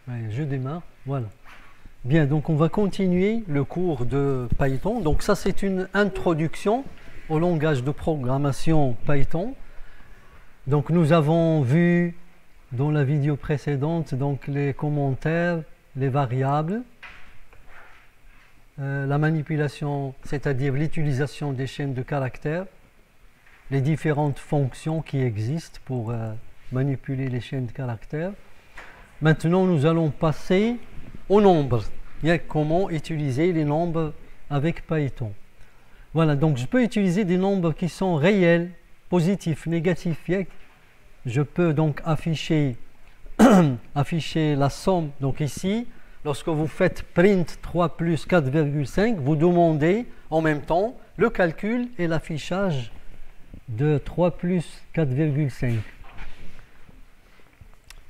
Allez, je démarre. Voilà. Bien, donc on va continuer le cours de Python. Donc ça, c'est une introduction au langage de programmation Python. Donc nous avons vu dans la vidéo précédente donc les commentaires, les variables, la manipulation, c'est-à-dire l'utilisation des chaînes de caractères, les différentes fonctions qui existent pour manipuler les chaînes de caractères. Maintenant, nous allons passer aux nombres. Comment utiliser les nombres avec Python. Voilà, donc je peux utiliser des nombres qui sont réels, positifs, négatifs. Je peux donc afficher la somme. Donc ici, lorsque vous faites print 3 plus 4,5, vous demandez en même temps le calcul et l'affichage de 3 plus 4,5.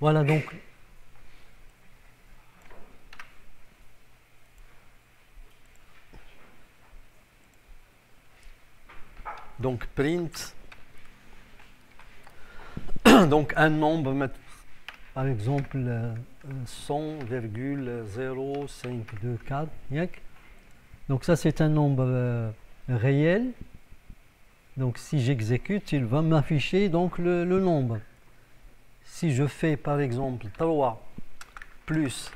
Voilà donc print donc un nombre, par exemple 100,0524. Donc ça c'est un nombre réel. Donc si j'exécute, il va m'afficher donc le nombre. Si je fais par exemple 3 plus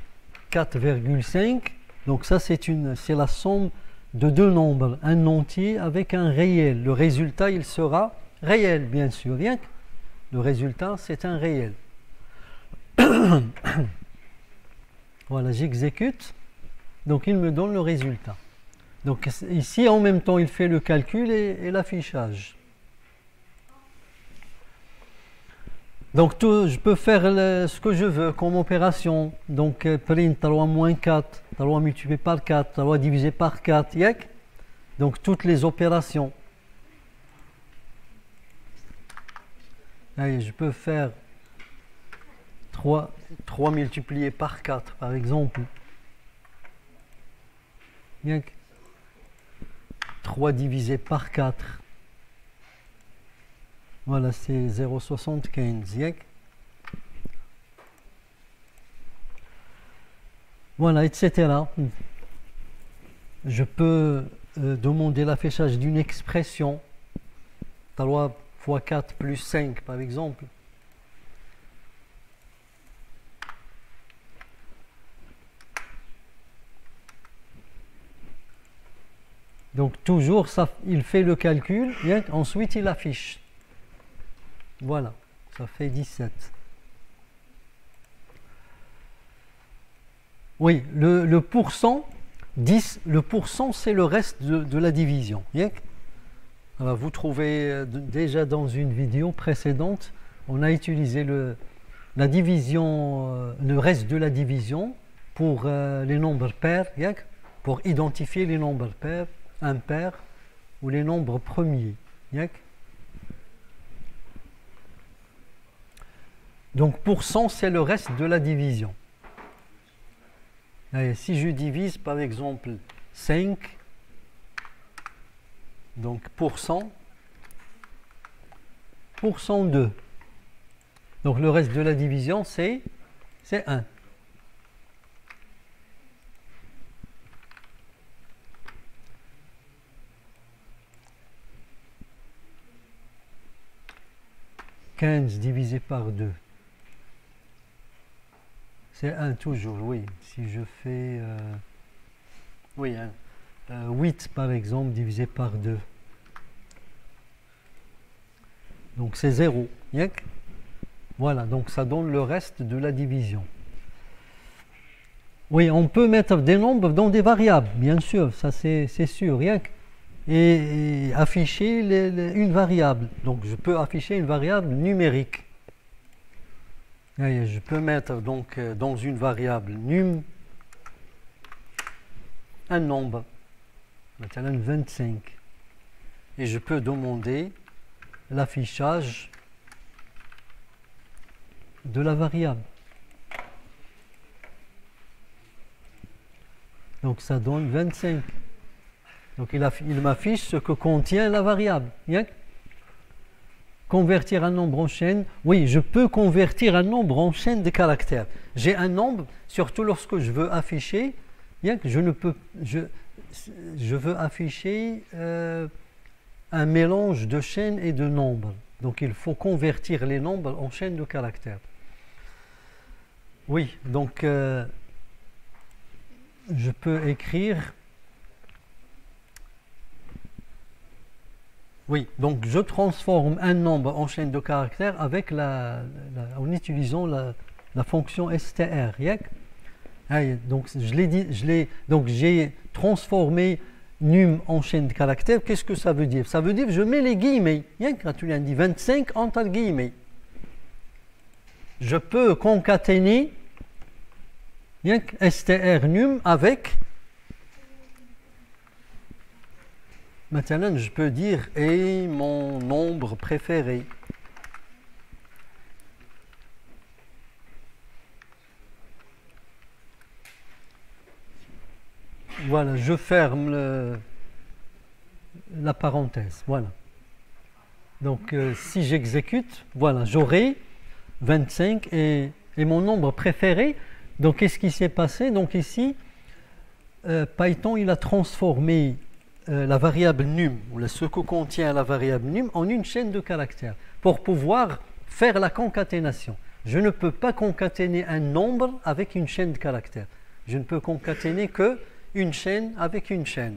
4,5, donc ça c'est la somme de deux nombres, un entier avec un réel. Le résultat il sera réel bien sûr. Le résultat c'est un réel. Voilà, j'exécute, donc il me donne le résultat. Donc ici en même temps il fait le calcul et l'affichage. Donc je peux faire ce que je veux comme opération. Donc print 3 moins 4, 3 multiplié par 4, 3 divisé par 4. Donc toutes les opérations. Allez, je peux faire 3 multiplié par 4 par exemple. 3 divisé par 4. Voilà, c'est 0,75. Voilà, etc. Je peux demander l'affichage d'une expression. 3 fois 4 plus 5, par exemple. Donc toujours, ça, il fait le calcul, ensuite il affiche. Voilà, ça fait 17. Oui, le pourcent, le pourcent c'est le reste de la division. Alors, vous trouvez déjà dans une vidéo précédente, on a utilisé la division, le reste de la division pour les nombres pairs, pour identifier les nombres pairs, impairs ou les nombres premiers. Donc pourcent c'est le reste de la division. Allez, si je divise par exemple 5, donc pourcent 2. Donc le reste de la division c'est 1. « 15 divisé par 2. C'est 1 toujours, oui. Si je fais 8 par exemple divisé par 2. Donc c'est 0. Voilà, donc ça donne le reste de la division. Oui, on peut mettre des nombres dans des variables, bien sûr, ça c'est sûr. Et afficher une variable. Donc je peux afficher une variable numérique. Et je peux mettre donc dans une variable num un nombre, maintenant 25. Et je peux demander l'affichage de la variable. Donc ça donne 25. Donc il m'affiche ce que contient la variable. Convertir un nombre en chaîne. Oui, je peux convertir un nombre en chaîne de caractères. J'ai un nombre, surtout lorsque je veux afficher, bien que je veux afficher un mélange de chaînes et de nombres. Donc il faut convertir les nombres en chaînes de caractères. Oui, donc je peux écrire. Oui, donc je transforme un nombre en chaîne de caractères avec en utilisant la fonction str. Donc je l'ai dit, donc j'ai transformé num en chaîne de caractères. Qu'est-ce que ça veut dire? Ça veut dire que je mets les guillemets. Quand tu l'as dit 25 entre guillemets. Je peux concaténer str num avec. Maintenant, je peux dire et mon nombre préféré. Voilà, je ferme la parenthèse. Voilà. Donc, si j'exécute, voilà, j'aurai 25 et mon nombre préféré. Donc, qu'est-ce qui s'est passé? Donc, ici, Python, il a transformé la variable num, ou ce que contient la variable num, en une chaîne de caractères pour pouvoir faire la concaténation. Je ne peux pas concaténer un nombre avec une chaîne de caractères. Je ne peux concaténer que une chaîne avec une chaîne.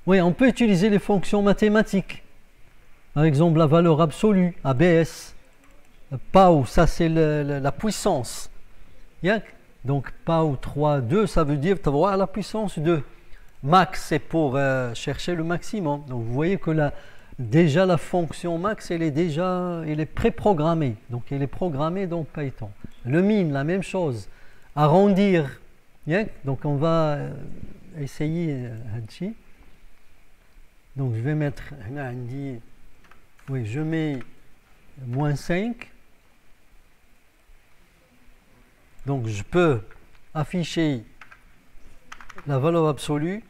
Oui, on peut utiliser les fonctions mathématiques. Par exemple, la valeur absolue, ABS. PAU, ça c'est la puissance. Donc PAU 3, 2, ça veut dire à la puissance 2. Max, c'est pour chercher le maximum. Donc vous voyez que déjà la fonction max, elle est préprogrammée. Donc elle est programmée dans Python. Le min, la même chose. Arrondir. Donc on va essayer. Donc je vais mettre, oui, je mets moins 5. Donc je peux afficher la valeur absolue,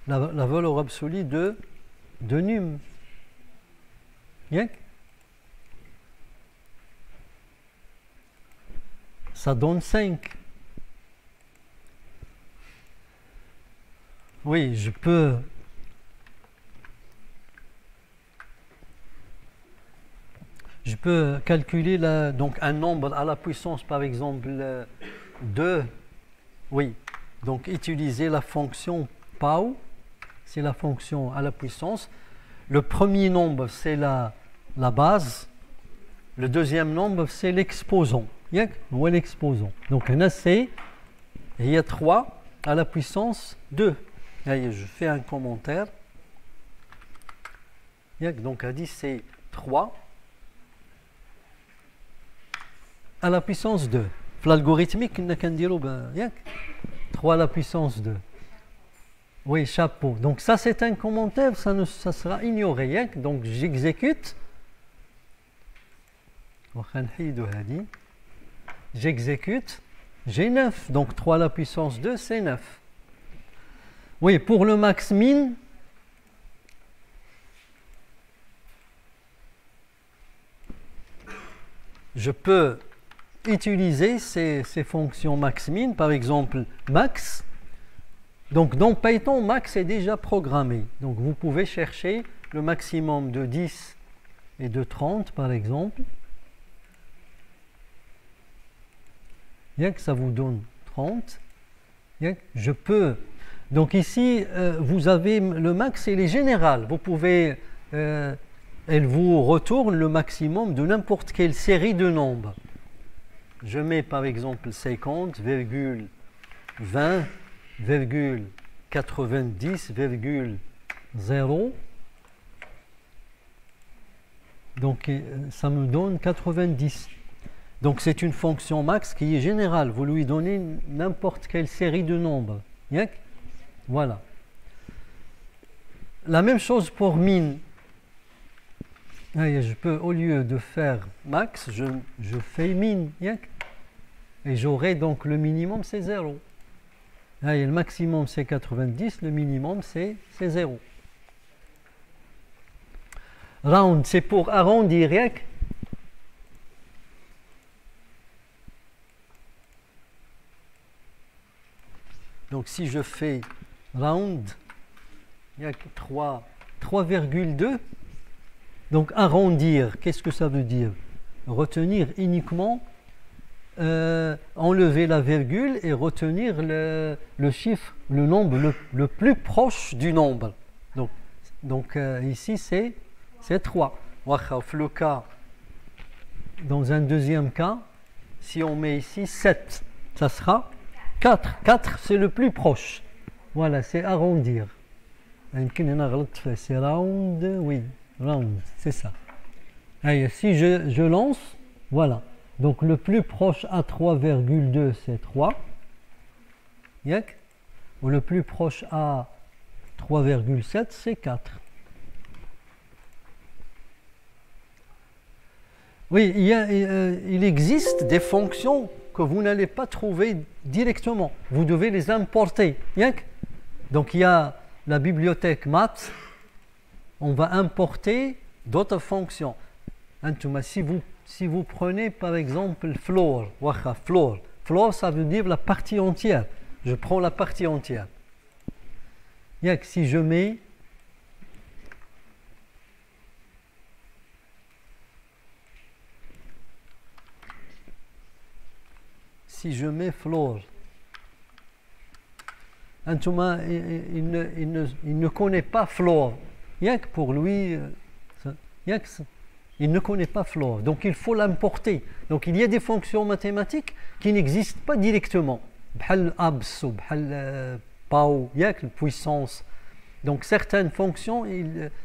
la valeur absolue de num. Ça donne 5. Oui, je peux calculer donc un nombre à la puissance, par exemple 2. Oui, donc utiliser la fonction PAU, c'est la fonction à la puissance. Le premier nombre, c'est la base. Le deuxième nombre, c'est l'exposant. Ou l'exposant. Donc, il y a 3 à la puissance 2. Je fais un commentaire. Donc, à 10, c'est 3 à la puissance 2. L'algorithmique, 3 à la puissance 2. Oui, chapeau. Donc ça, c'est un commentaire, ça sera ignoré. Donc j'exécute. J'exécute. J'ai 9. Donc 3 à la puissance 2, c'est 9. Oui, pour le max min, je peux utiliser ces fonctions max-min, par exemple max. Donc dans Python, max est déjà programmé. Donc vous pouvez chercher le maximum de 10 et de 30 par exemple. Ça vous donne 30. Je peux. Donc ici, vous avez le max et les générales. Vous pouvez. Elle vous retourne le maximum de n'importe quelle série de nombres. Je mets par exemple 50, 20, 90, 0. Donc ça me donne 90. Donc c'est une fonction max qui est générale. Vous lui donnez n'importe quelle série de nombres. Voilà. La même chose pour min. Je peux, au lieu de faire max, je fais min. Et j'aurai donc le minimum, c'est 0. Le maximum c'est 90, le minimum c'est 0. Round, c'est pour arrondir. Donc si je fais round, il y a 3,2. Donc arrondir, qu'est-ce que ça veut dire? Retenir uniquement, enlever la virgule et retenir le chiffre, le nombre le plus proche du nombre. Donc ici c'est 3. Le cas, dans un deuxième cas, si on met ici 7, ça sera 4. 4 c'est le plus proche. Voilà, c'est arrondir. C'est round, oui, round, c'est ça. Allez, si je lance, voilà. Donc le plus proche à 3,2 c'est 3. Ou le plus proche à 3,7 c'est 4. Oui, il existe des fonctions que vous n'allez pas trouver directement. Vous devez les importer. Donc il y a la bibliothèque maths. On va importer d'autres fonctions. Si vous prenez par exemple floor, floor ça veut dire la partie entière. Je prends la partie entière. Si je mets floor, il ne connaît pas floor. Pour lui, il ne connaît pas floor. Donc il faut l'importer. Donc il y a des fonctions mathématiques qui n'existent pas directement. Bhal abs ou bhal pau, puissance. Donc certaines fonctions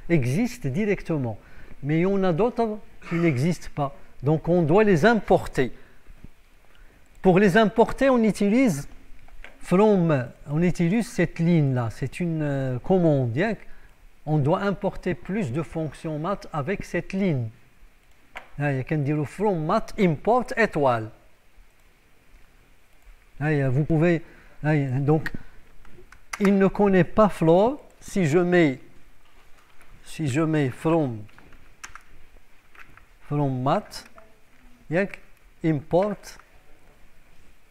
existent directement. Mais il y en a d'autres qui n'existent pas. Donc on doit les importer. Pour les importer, on utilise cette ligne-là. C'est une commande. On doit importer plus de fonctions maths avec cette ligne. Il y a qu'un dire from math import étoile. Vous pouvez. Donc, il ne connaît pas floor. Si je mets from math, import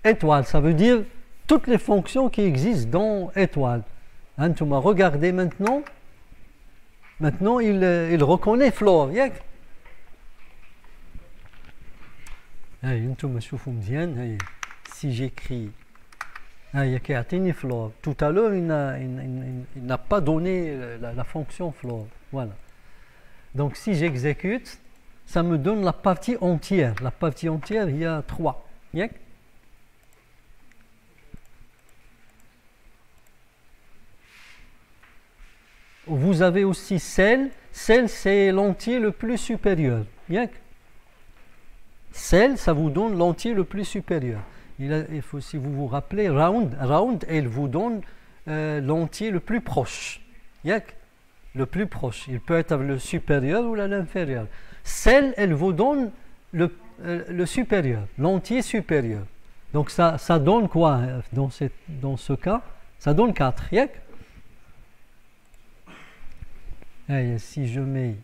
étoile, ça veut dire toutes les fonctions qui existent dans étoile. Regardez maintenant. Maintenant, il reconnaît floor. Si j'écris, floor. Tout à l'heure, il n'a pas donné la fonction floor. Voilà. Donc, si j'exécute, ça me donne la partie entière. La partie entière, il y a 3. Vous avez aussi cell. Cell, c'est l'entier le plus supérieur. Cell, ça vous donne l'entier le plus supérieur. Il faut, si vous vous rappelez, round, elle vous donne l'entier le plus proche. Le plus proche. Il peut être le supérieur ou l'inférieur. Cell, elle vous donne le supérieur, l'entier supérieur. Donc ça donne quoi dans ce cas? Ça donne 4. Et si je mets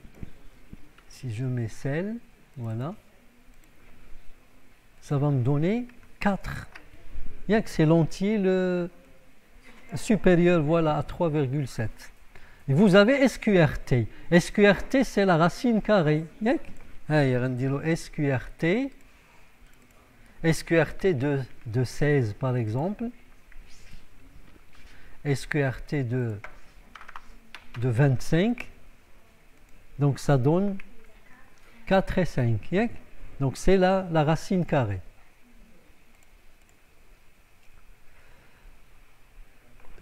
cell, voilà, ça va me donner 4. C'est l'entier le supérieur, voilà, à 3,7. Et vous avez SQRT. SQRT, c'est la racine carrée. SQRT. SQRT de 16, par exemple. SQRT de 25. Donc ça donne 4 et 5. Donc c'est la racine carrée.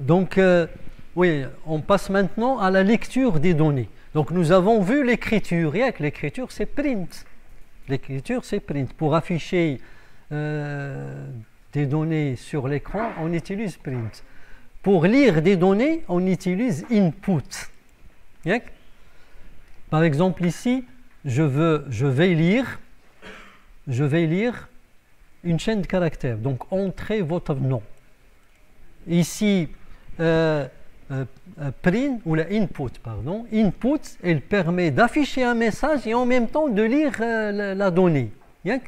Donc oui, on passe maintenant à la lecture des données. Donc nous avons vu l'écriture. L'écriture c'est print. L'écriture c'est print. Pour afficher des données sur l'écran, on utilise print. Pour lire des données, on utilise input. Par exemple ici, je vais lire une chaîne de caractères. Donc entrez votre nom. ici, print ou la input, pardon. Input, elle permet d'afficher un message et en même temps de lire la donnée. Bien?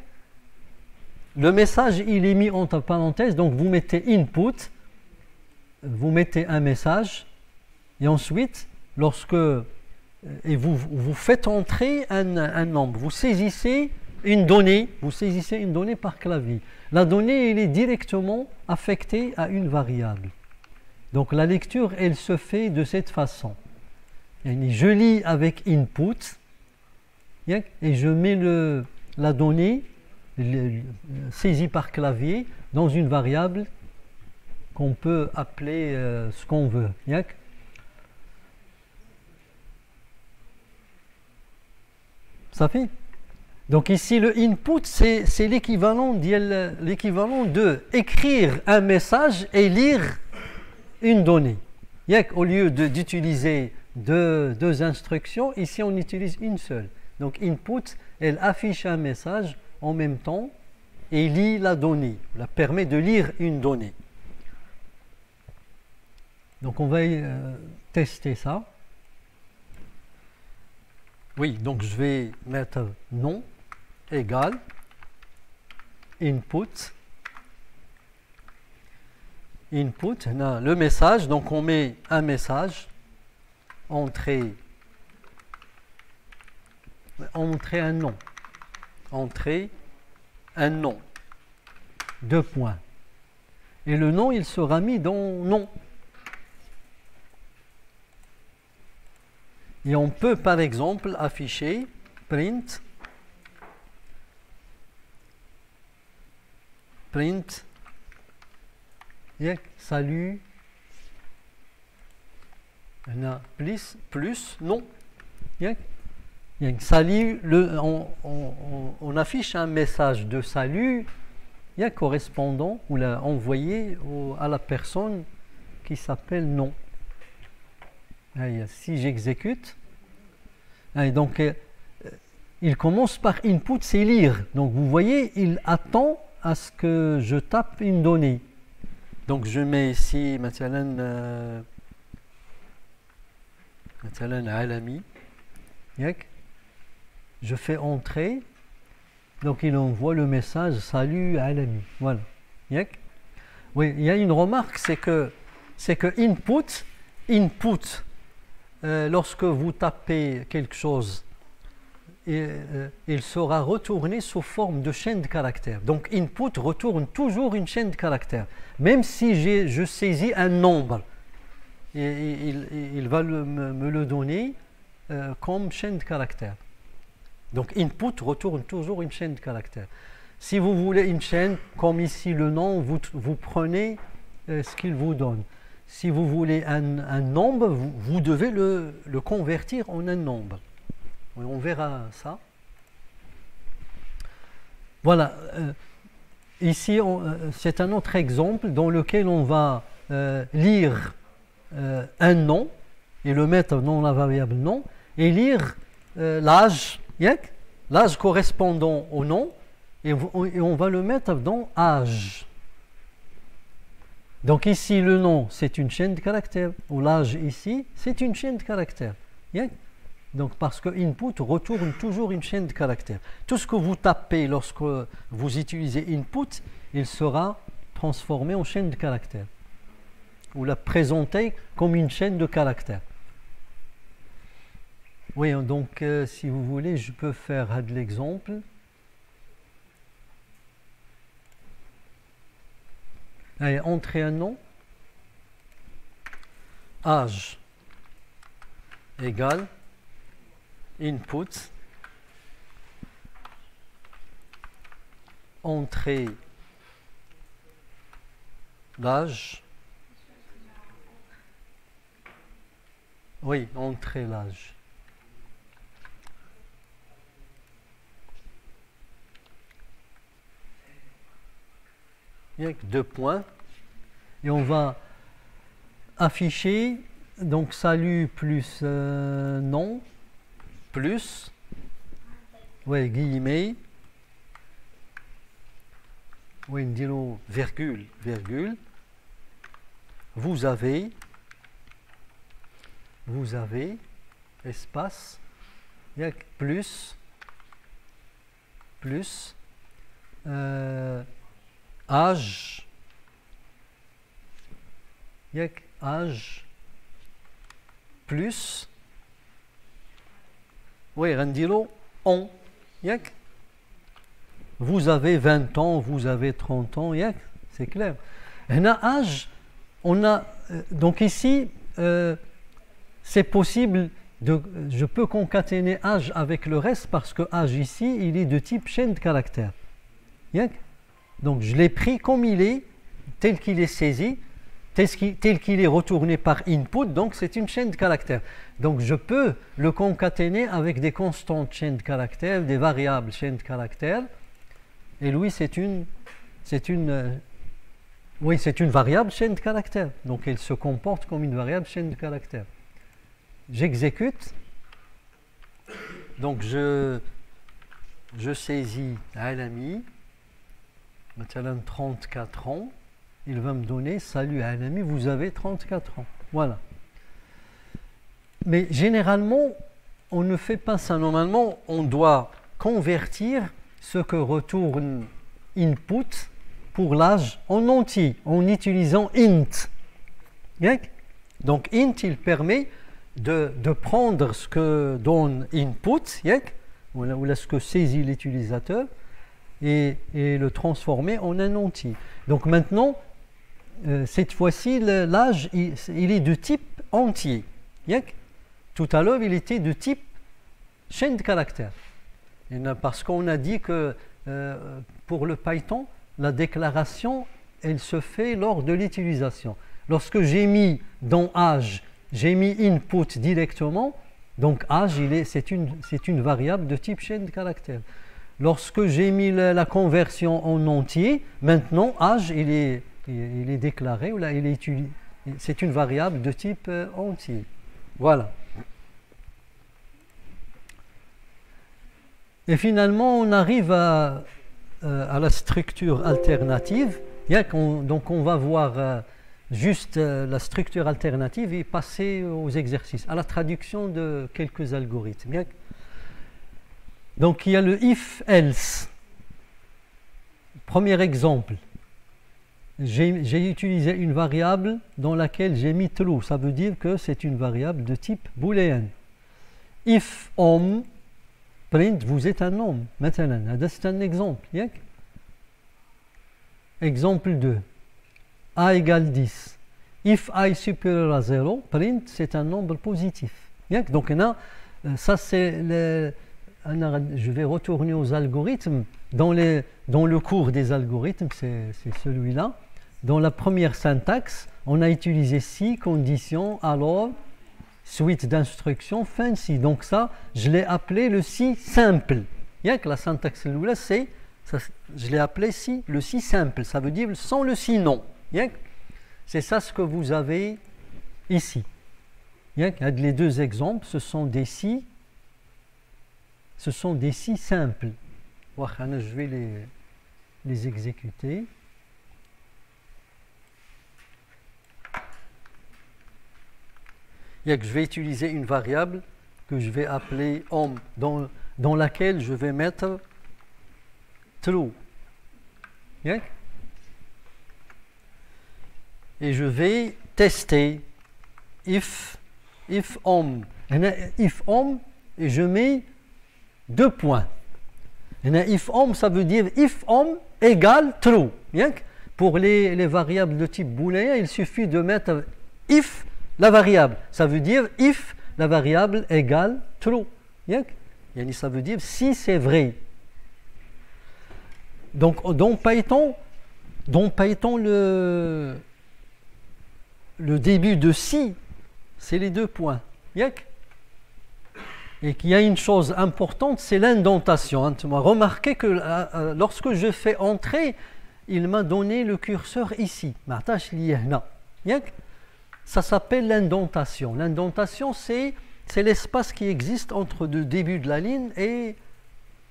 Le message, il est mis entre parenthèses, donc vous mettez input, vous mettez un message, et ensuite, et vous faites entrer un nombre, vous saisissez une donnée par clavier. La donnée, elle est directement affectée à une variable. Donc la lecture, elle se fait de cette façon. Je lis avec input, et je mets la donnée saisie par clavier dans une variable qu'on peut appeler ce qu'on veut. Ça fait? Donc ici, le input, c'est l'équivalent de écrire un message et lire une donnée. Au lieu d'utiliser deux instructions, ici on utilise une seule. Donc input, elle affiche un message en même temps et lit la donnée, la permet de lire une donnée. Donc on va tester ça. Oui, donc je vais mettre nom égal input. Input, le message, donc on met un message, entrer un nom, entrer un nom, 2 points. Et le nom, il sera mis dans nom. Et on peut par exemple afficher print salut plus non. Salut, on affiche un message de salut correspondant ou envoyé à la personne qui s'appelle non. Si j'exécute, donc il commence par input, c'est lire. Donc vous voyez, il attend à ce que je tape une donnée. Donc je mets ici مثلا عالمي. Je fais entrer. Donc il envoie le message salut Alami. Voilà. Oui, il y a une remarque, c'est que input, lorsque vous tapez quelque chose, il sera retourné sous forme de chaîne de caractères. Donc input retourne toujours une chaîne de caractères. Même si je saisis un nombre, il va me le donner comme chaîne de caractères. Donc input retourne toujours une chaîne de caractères. Si vous voulez une chaîne, comme ici le nom, vous prenez ce qu'il vous donne. Si vous voulez un nombre, vous devez le convertir en un nombre. On verra ça. Voilà. Ici, c'est un autre exemple dans lequel on va lire un nom et le mettre dans la variable nom et lire l'âge, l'âge correspondant au nom et on va le mettre dans âge. Donc ici, le nom, c'est une chaîne de caractères. Ou l'âge ici, c'est une chaîne de caractères. Donc parce que input retourne toujours une chaîne de caractères. Tout ce que vous tapez lorsque vous utilisez input, il sera transformé en chaîne de caractères. Ou la présenter comme une chaîne de caractères. Oui, donc si vous voulez, je peux faire de l'exemple. Allez, entrer un nom. Âge égale input, entrée l'âge. Oui, entrée l'âge. Il y a 2 points. Et on va afficher donc salut plus nom plus guillemets virgule vous avez espace plus âge plus rendilo on vous avez 20 ans, vous avez 30 ans, c'est clair. Âge, on a donc ici c'est possible je peux concaténer âge avec le reste parce que âge ici il est de type chaîne de caractères. Donc je l'ai pris comme il est, tel qu'il est saisi, tel qu'il est retourné par input, donc c'est une chaîne de caractères. Donc je peux le concaténer avec des constantes chaînes de caractères, des variables chaînes de caractères, et lui c'est une variable chaîne de caractères, donc elle se comporte comme une variable chaîne de caractères. J'exécute, donc je saisis Alami, maintenant 34 ans, il va me donner salut Alami, vous avez 34 ans, voilà. Mais généralement, on ne fait pas ça. Normalement, on doit convertir ce que retourne input pour l'âge en entier, en utilisant int. Donc int, il permet de prendre ce que donne input, ou ce que saisit l'utilisateur, et le transformer en un entier. Donc maintenant, cette fois-ci, l'âge, il est de type entier. Tout à l'heure, il était de type chaîne de caractères. Parce qu'on a dit que pour le Python, la déclaration, elle se fait lors de l'utilisation. Lorsque j'ai mis dans âge, j'ai mis input directement, donc âge, c'est une variable de type chaîne de caractères. Lorsque j'ai mis la conversion en entier, maintenant âge, il est déclaré, ou là, c'est une variable de type entier. Voilà. Et finalement, on arrive à la structure alternative. Donc on va voir juste la structure alternative et passer aux exercices, à la traduction de quelques algorithmes. Donc il y a le if-else. Premier exemple. J'ai utilisé une variable dans laquelle j'ai mis true. Ça veut dire que c'est une variable de type booléen. If homme, print, vous êtes un homme. Maintenant, c'est un exemple. Exemple 2. A égale 10. If i supérieur à 0, print, c'est un nombre positif. Donc, ça c'est je vais retourner aux algorithmes. Dans le cours des algorithmes, c'est celui-là. Dans la première syntaxe, on a utilisé si, condition, alors, suite d'instructions, fin si. Donc ça, je l'ai appelé le si simple. La syntaxe là, je l'ai appelé si, le si simple. Ça veut dire sans le si non. C'est ça ce que vous avez ici. Les deux exemples, ce sont des si simples. Je vais les exécuter. Je vais utiliser une variable que je vais appeler homme, dans laquelle je vais mettre true. Et je vais tester if homme. If homme, et je mets 2 points. If homme, ça veut dire if homme égale true. Pour les variables de type booléen, il suffit de mettre if la variable. Ça veut dire if la variable égale true. Ça veut dire si c'est vrai. Donc dans Python le début de si, c'est les 2 points. Et qu'il y a une chose importante, c'est l'indentation. Remarquez que lorsque je fais entrer, il m'a donné le curseur ici. Ça s'appelle l'indentation. L'indentation, c'est l'espace qui existe entre le début de la ligne et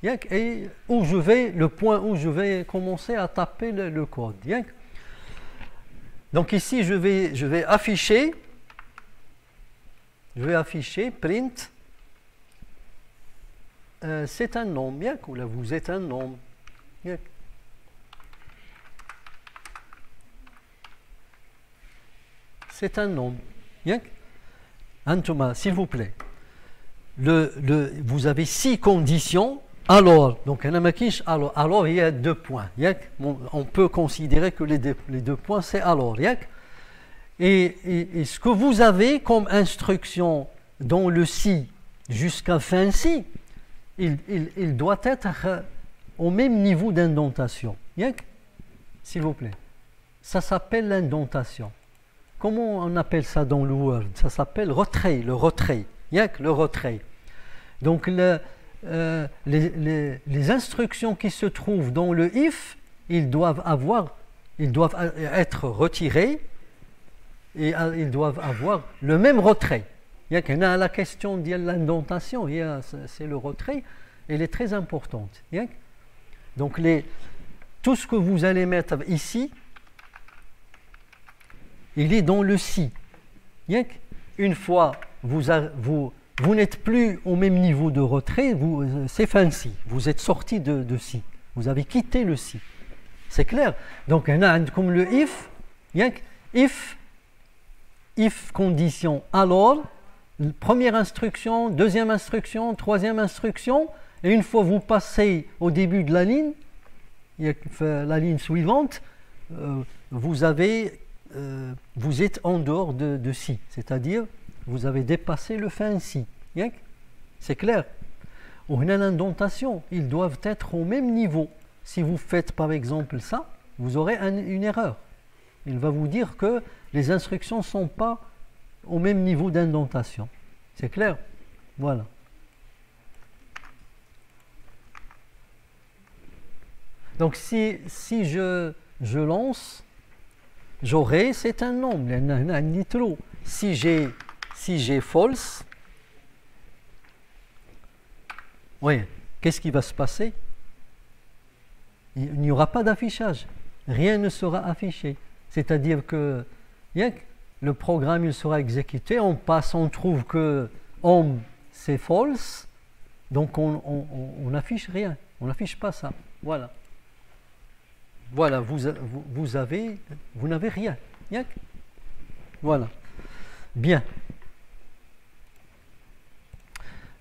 le point où je vais commencer à taper le code. Donc ici, je vais afficher print, c'est un nombre, bien, ou là vous êtes un nombre. Bien. C'est un nombre. Bien. Thomas, s'il vous plaît. Vous avez 6 conditions. Alors, donc alors il y a 2 points. On peut considérer que les 2 points, c'est alors. Et ce que vous avez comme instruction dans le si jusqu'à fin si, il doit être au même niveau d'indentation. S'il vous plaît. Ça s'appelle l'indentation. Comment on appelle ça dans le Word? Ça s'appelle retrait, le retrait. Le retrait. Donc les instructions qui se trouvent dans le if, ils doivent être retirées et ils doivent avoir le même retrait. La question de l'indentation, c'est le retrait, elle est très importante. Donc tout ce que vous allez mettre ici, il est dans le si. Une fois vous n'êtes plus au même niveau de retrait, c'est fin si. Vous êtes sorti de si. Vous avez quitté le si. C'est clair? Donc, comme le if condition, alors, première instruction, deuxième instruction, troisième instruction, et une fois vous passez au début de la ligne suivante, vous êtes en dehors de si, c'est-à-dire vous avez dépassé le fin si. C'est clair? On a l'indentation, ils doivent être au même niveau. Si vous faites par exemple ça, vous aurez une erreur. Il va vous dire que les instructions ne sont pas au même niveau d'indentation. C'est clair? Voilà. Donc si je lance, j'aurai, c'est un nombre, si j'ai false, oui, qu'est-ce qui va se passer? Il n'y aura pas d'affichage, rien ne sera affiché. C'est-à-dire que le programme il sera exécuté, on trouve que home c'est false, donc on n'affiche rien, on n'affiche pas ça. Voilà. Voilà, vous n'avez rien. Voilà. Bien.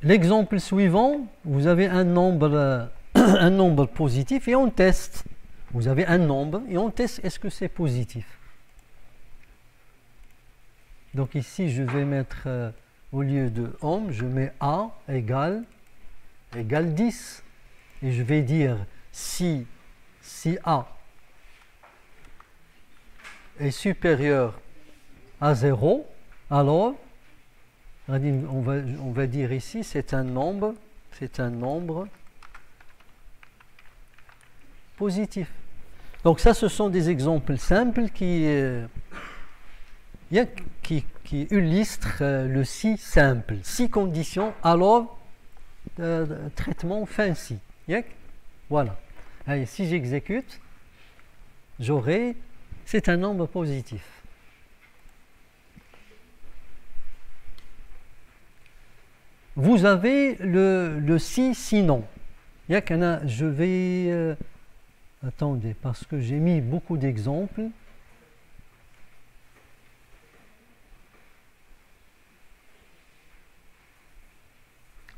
L'exemple suivant, vous avez un nombre positif et on teste. Vous avez un nombre et on teste est-ce que c'est positif. Donc ici, je vais mettre au lieu de home, je mets A égale 10. Et je vais dire si A est supérieur à 0, alors on va dire ici c'est un nombre positif. Donc ça, ce sont des exemples simples qui illustrent le si simple. Si conditions, alors traitement fin si. Voilà. Allez, si j'exécute, j'aurai, c'est un nombre positif. Vous avez le si sinon. Je vais attendez, parce que j'ai mis beaucoup d'exemples.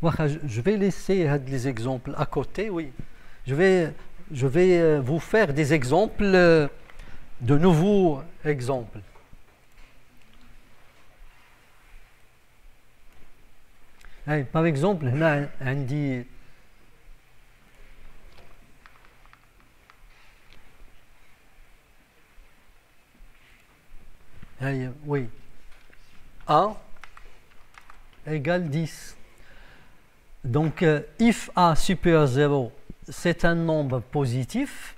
Je vais laisser les exemples à côté, oui. Je vais vous faire des exemples, de nouveaux exemples. Allez, par exemple, là, on dit allez, oui, A égale 10. Donc, if A supérieur à 0, c'est un nombre positif.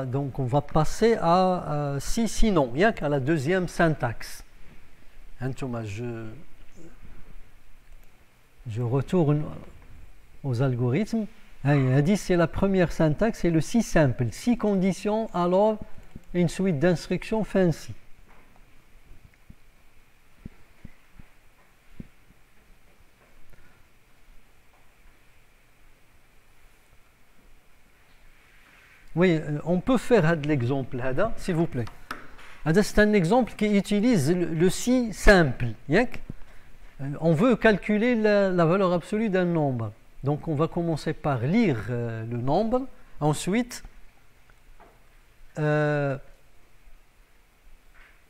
Donc, on va passer à si sinon, rien qu'à la deuxième syntaxe. Thomas, je retourne aux algorithmes. Il a dit c'est la première syntaxe, c'est le si simple. Si conditions, alors une suite d'instructions fin si. Oui, on peut faire l'exemple, s'il vous plaît. C'est un exemple qui utilise le si simple. On veut calculer la valeur absolue d'un nombre. Donc on va commencer par lire le nombre. Ensuite,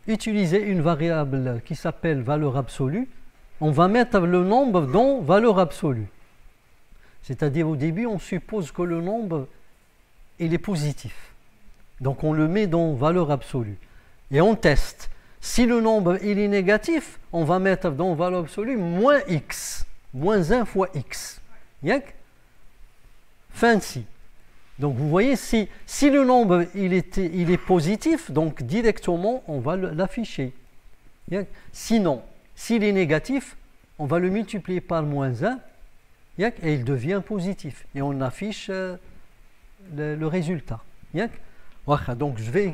utiliser une variable qui s'appelle valeur absolue. On va mettre le nombre dans valeur absolue. C'est-à-dire au début, on suppose que le nombre il est positif. Donc on le met dans valeur absolue. Et on teste. Si le nombre il est négatif, on va mettre dans valeur absolue moins x. Moins 1 fois x. Fancy. Donc vous voyez, si le nombre il est positif, donc directement on va l'afficher. Sinon, s'il est négatif, on va le multiplier par moins 1 et il devient positif. Et on affiche le résultat. Donc je vais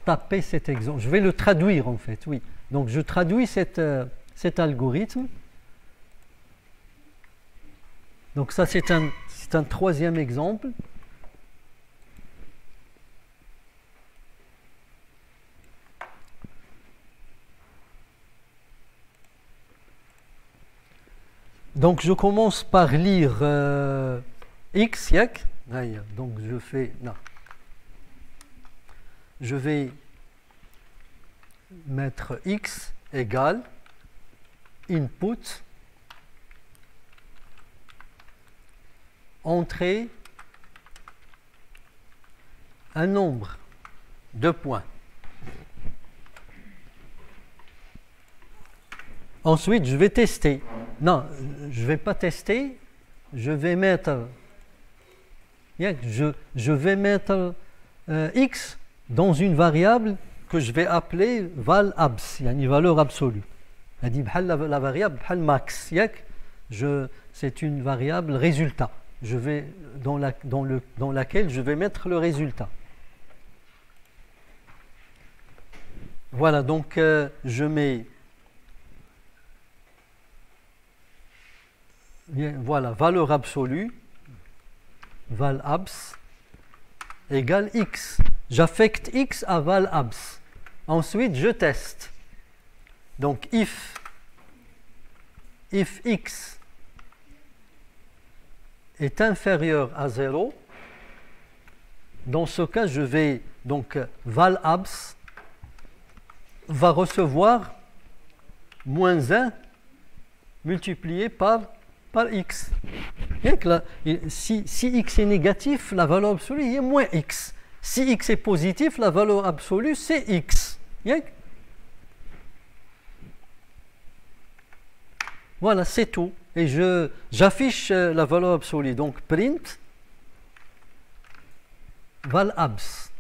taper cet exemple. Je vais le traduire en fait. Oui. Donc je traduis cet algorithme. Donc ça c'est un troisième exemple. Donc je commence par lire x, donc je fais, non. Je vais mettre x égale input, entrer un nombre de points. Ensuite, je vais tester. Non, je ne vais pas tester. Je vais mettre, je vais mettre x dans une variable que je vais appeler val_abs, une valeur absolue. La variable max, c'est une variable résultat. Je vais dans laquelle je vais mettre le résultat. Voilà, donc je mets voilà, valeur absolue, val_abs égale x. J'affecte x à val_abs. Ensuite, je teste. Donc, if x est inférieur à 0, dans ce cas, je vais, donc, val_abs va recevoir moins 1 multiplié par x. Là, si x est négatif, la valeur absolue est moins x. Si x est positif, la valeur absolue c'est x. Voilà, c'est tout. Et j'affiche la valeur absolue. Donc print val_abs.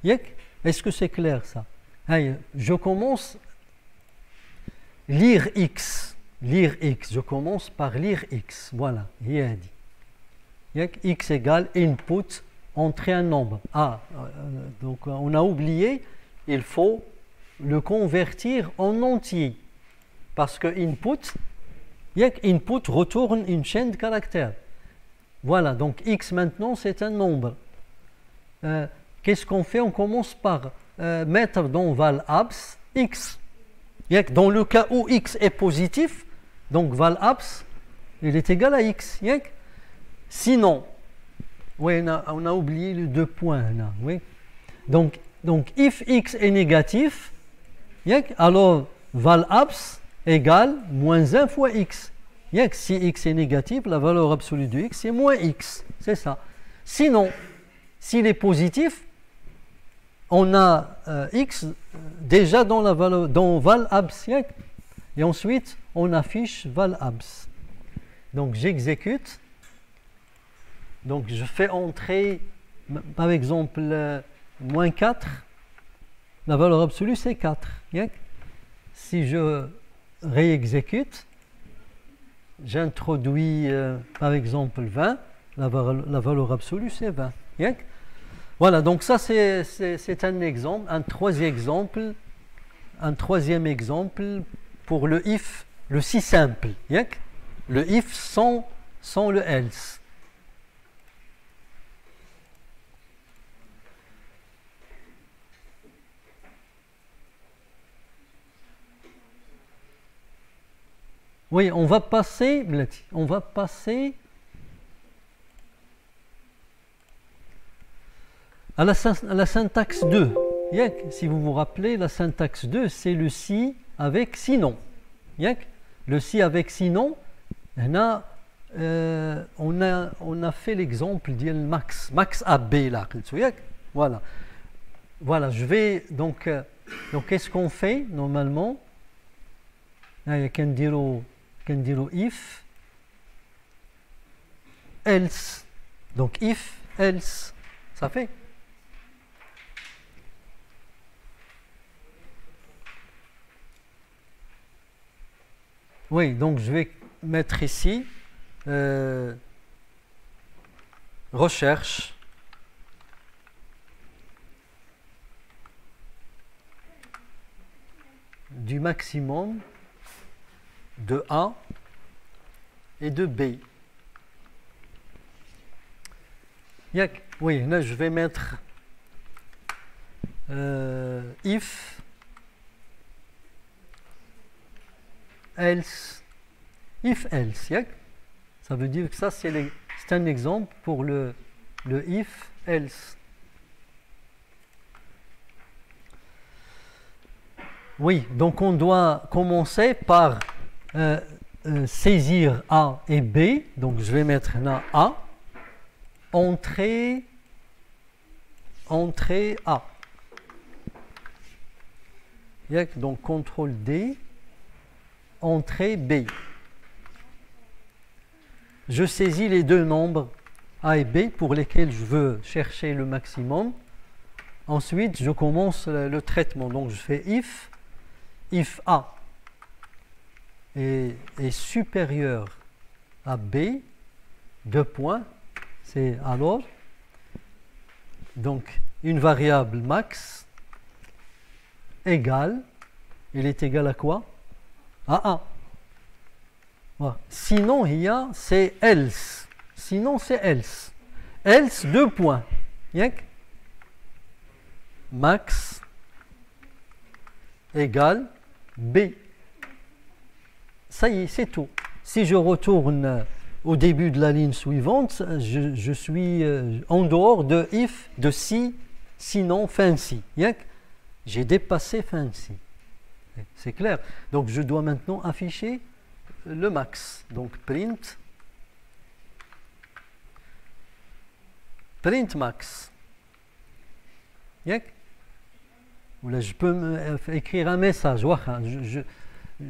Est-ce que c'est clair ça? Je commence lire x. Lire x, je commence par lire x. Voilà, x égale input, entrer un nombre. Donc on a oublié, il faut le convertir en entier. Parce que input retourne une chaîne de caractères. Voilà, donc x maintenant c'est un nombre. Qu'est-ce qu'on fait? On commence par mettre dans val_abs x. Dans le cas où x est positif, donc val_abs, il est égal à x. Sinon, oui, on a oublié les 2 points là. Oui. Donc, if x est négatif, alors val_abs égale moins 1 fois x. Si x est négatif, la valeur absolue de x c'est moins x. C'est ça. Sinon, s'il est positif, on a x déjà dans la valeur, dans val_abs, et ensuite on affiche val_abs. Donc j'exécute. Donc je fais entrer, par exemple, moins 4. La valeur absolue c'est 4. Si je réexécute, j'introduis par exemple 20. La valeur absolue c'est 20. Voilà, donc ça c'est un exemple, un troisième exemple pour le if, le si simple, le if sans le else. Oui, on va passer à la syntaxe 2. Si vous vous rappelez, la syntaxe 2, c'est le si avec sinon. Le si avec sinon, on a fait l'exemple de max AB là. Voilà. Voilà, je vais donc qu'est-ce qu'on fait normalement? Il can dire if else. Donc if else, ça fait. Oui, donc je vais mettre ici recherche du maximum de A et de B. Oui, là je vais mettre if else. If else, ça veut dire que ça c'est un exemple pour le if else. Oui, donc on doit commencer par saisir A et B. Donc je vais mettre là A, entrée A. Donc CTRL D, entrée B. Je saisis les deux nombres A et B pour lesquels je veux chercher le maximum. Ensuite, je commence le traitement. Donc je fais if A est supérieur à B, deux points, c'est alors, donc une variable max égale, il est égal à quoi? À 1. Voilà. Sinon, c'est else. Sinon, c'est else. Else, deux points. Max égale B. Ça y est, c'est tout. Si je retourne au début de la ligne suivante, je suis en dehors de if, de si, sinon, fin si. J'ai dépassé fin si. C'est clair. Donc je dois maintenant afficher le max. Donc print max. Ou là, je peux écrire un message.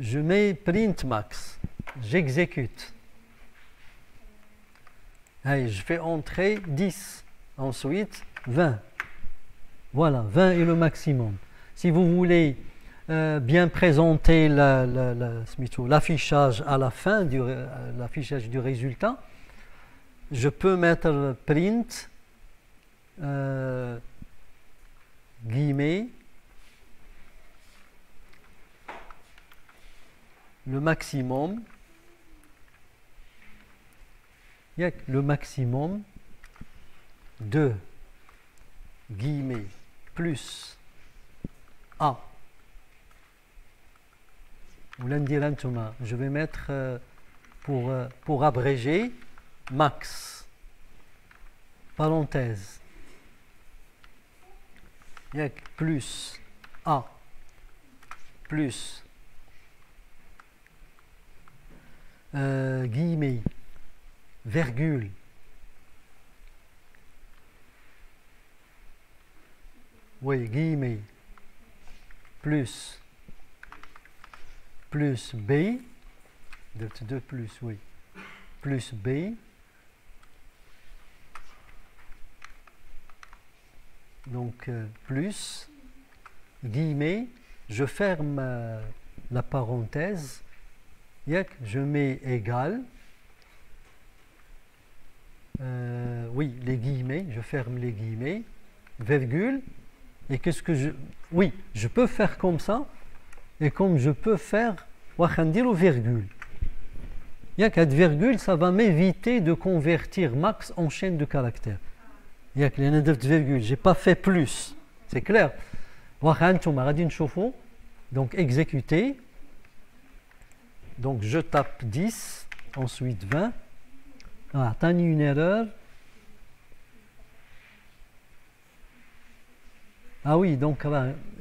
Je mets print max. J'exécute. Allez, je fais entrer 10. Ensuite 20. Voilà, 20 est le maximum. Si vous voulez bien présenter l'affichage à la fin, l'affichage du résultat, je peux mettre print guillemets le maximum, le maximum de guillemets plus A. Je vais mettre pour abréger max parenthèse plus A plus guillemets virgule guillemets plus B de plus plus B donc plus guillemets, je ferme la parenthèse, je mets égal, les guillemets, je ferme les guillemets, virgule, et qu'est-ce que je peux faire comme ça, et comme je peux faire virgule. Virgule, ça va m'éviter de convertir max en chaîne de caractères. J'ai pas fait plus, c'est clair. Donc exécuter, Donc je tape 10, ensuite 20. Ah, t'as eu une erreur. Ah oui, donc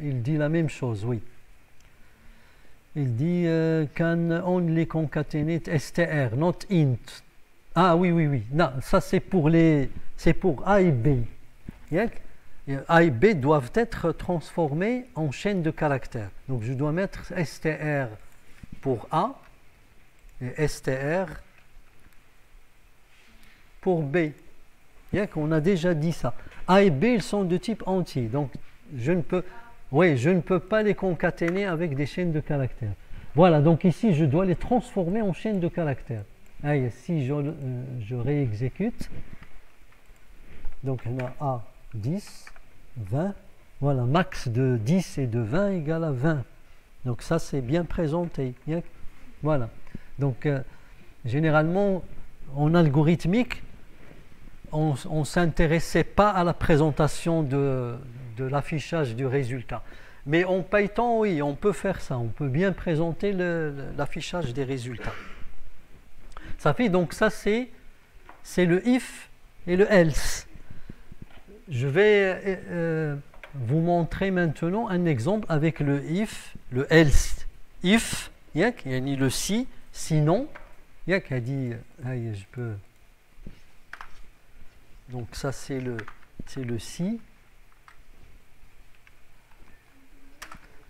il dit la même chose, oui. Il dit can only concatenate str, not int. Ah oui, oui, oui. Non, ça c'est pour A et B. A et B doivent être transformés en chaîne de caractères. Donc je dois mettre str pour A et str pour B. On a déjà dit ça. A et B, ils sont de type entier. Donc je ne peux pas les concaténer avec des chaînes de caractères. Voilà, donc ici je dois les transformer en chaînes de caractères. Allez, si je réexécute, donc on a A, 10, 20. Voilà, max de 10 et de 20 égale à 20. Donc ça c'est bien présenté. Voilà. Donc généralement en algorithmique, on ne s'intéressait pas à la présentation de l'affichage du résultat. Mais en Python, oui, on peut faire ça. On peut bien présenter l'affichage des résultats. Ça fait donc ça, c'est le if et le else. Je vais vous montrer maintenant un exemple avec le if, le else. If, il y a le si, sinon, il y a qui a dit, je peux. Donc ça c'est le si.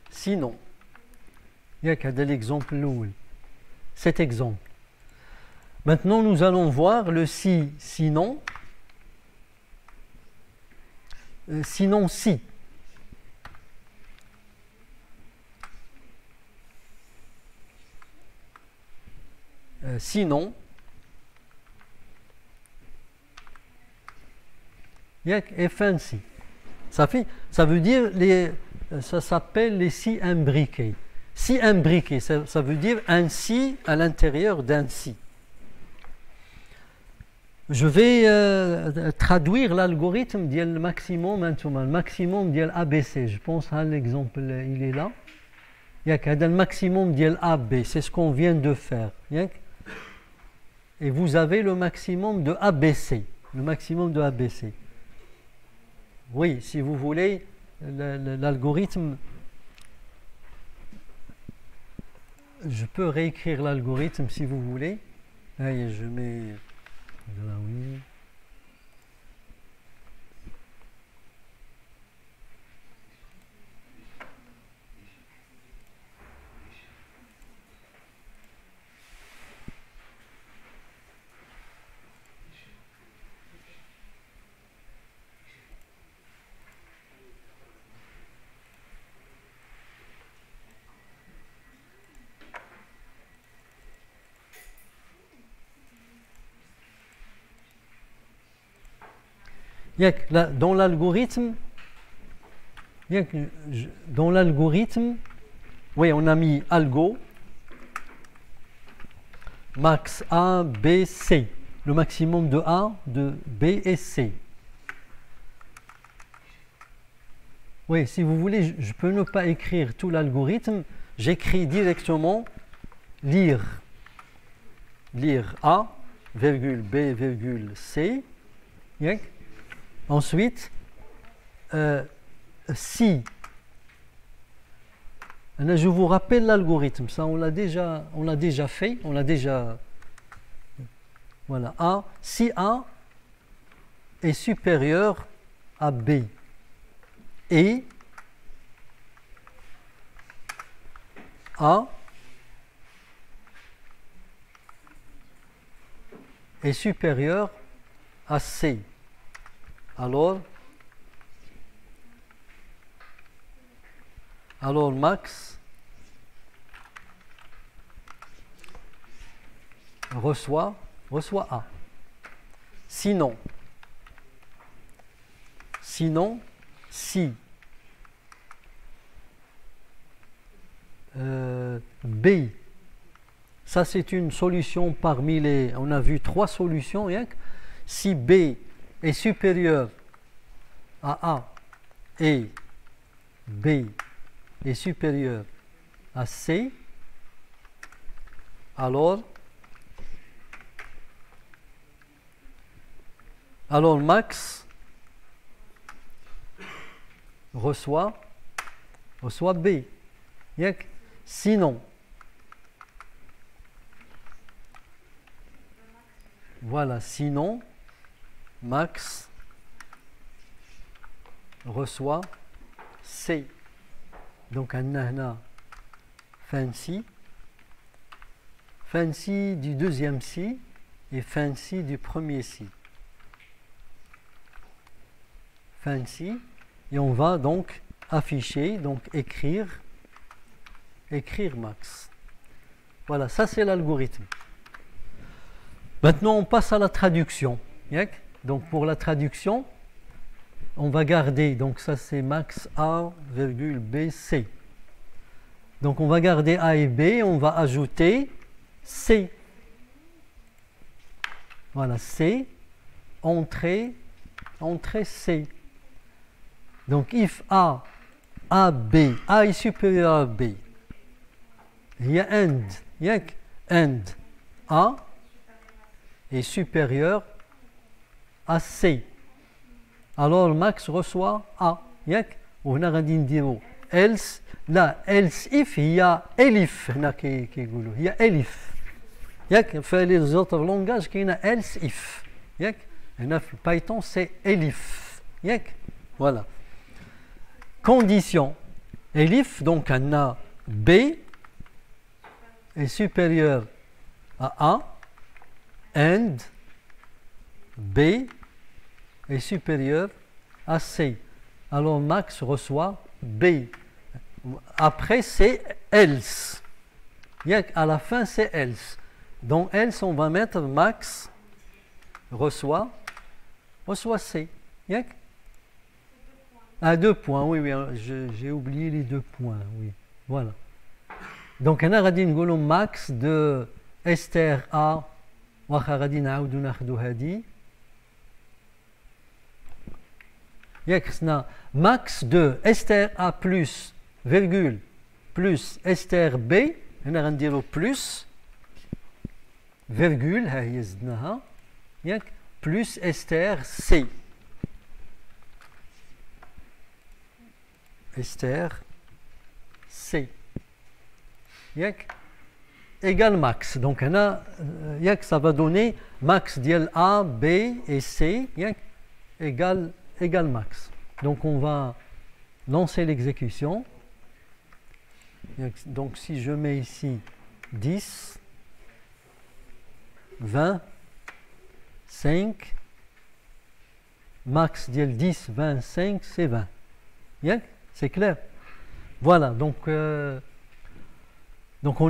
Sinon, il y a qu'à de l'exemple l'oul. Cet exemple. Maintenant nous allons voir le si, sinon. Sinon si. Sinon. Et fancy. Ça veut dire ça s'appelle les si imbriqués. Si imbriqué, ça veut dire un si à l'intérieur d'un si. Je vais traduire l'algorithme du maximum maintenant. Le maximum de ABC. Je pense à l'exemple, il est là. Il y a le maximum de AB. C'est ce qu'on vient de faire. Et vous avez le maximum de ABC. Le maximum de ABC. Oui, si vous voulez, l'algorithme, je peux réécrire l'algorithme si vous voulez. Allez, je mets là, oui. Dans l'algorithme, oui, on a mis algo, max A, B, C, le maximum de A, de B et C. Oui, si vous voulez, je peux ne pas écrire tout l'algorithme, j'écris directement lire A, virgule B, virgule C. Ensuite, si, je vous rappelle l'algorithme, ça on l'a déjà fait, voilà, si A est supérieur à B et A est supérieur à C. Alors Max reçoit A. Sinon, si B, ça c'est une solution parmi les, on a vu 3 solutions, si B est supérieur à A et B est supérieur à C, alors Max reçoit B. Sinon, voilà, sinon, Max reçoit C. Donc, on a fancy du deuxième si et fancy du premier si. Fancy, et on va donc afficher, donc écrire Max. Voilà, ça c'est l'algorithme. Maintenant, on passe à la traduction. Donc, pour la traduction, on va garder, donc ça c'est Max A, B, C. Donc, on va garder A et B, on va ajouter C. Voilà, C, entrée C. Donc, if A, B, A est supérieur à B. Il y a AND, A est supérieur à C. Alors Max reçoit A. وهنا غادي نديرو else لا else if هي elif هنا كيقولوا هي elif في les autres langages كاينه else if هنا في Python c'est elif voilà. Condition elif, donc on a B est supérieur à A and B est supérieur à C. Alors Max reçoit B. Après c'est else. À la fin c'est else. Donc else on va mettre Max reçoit C. À 2 points, oui, j'ai oublié les 2 points, oui. Voilà. Donc on a غادي نقولوا Max de Esther A. واخا غادي نعاودو ناخدو هادي. خصنا max de Esther A plus virgule plus Esther B. هنا غنديرو plus virgule ها هي زدناها plus Esther C. Esther C. Égale max. Donc ça va donner max dial A, B et C égale max. Donc on va lancer l'exécution. Donc si je mets ici 10, 20, 5, max dial 10, 20, 5, c'est 20. C'est clair? Voilà, donc on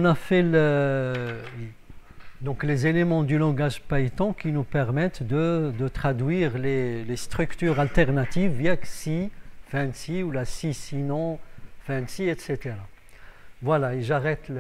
a fait les éléments du langage Python qui nous permettent de traduire les structures alternatives via si, fancy ou la si, sinon, fancy, etc. Voilà, et j'arrête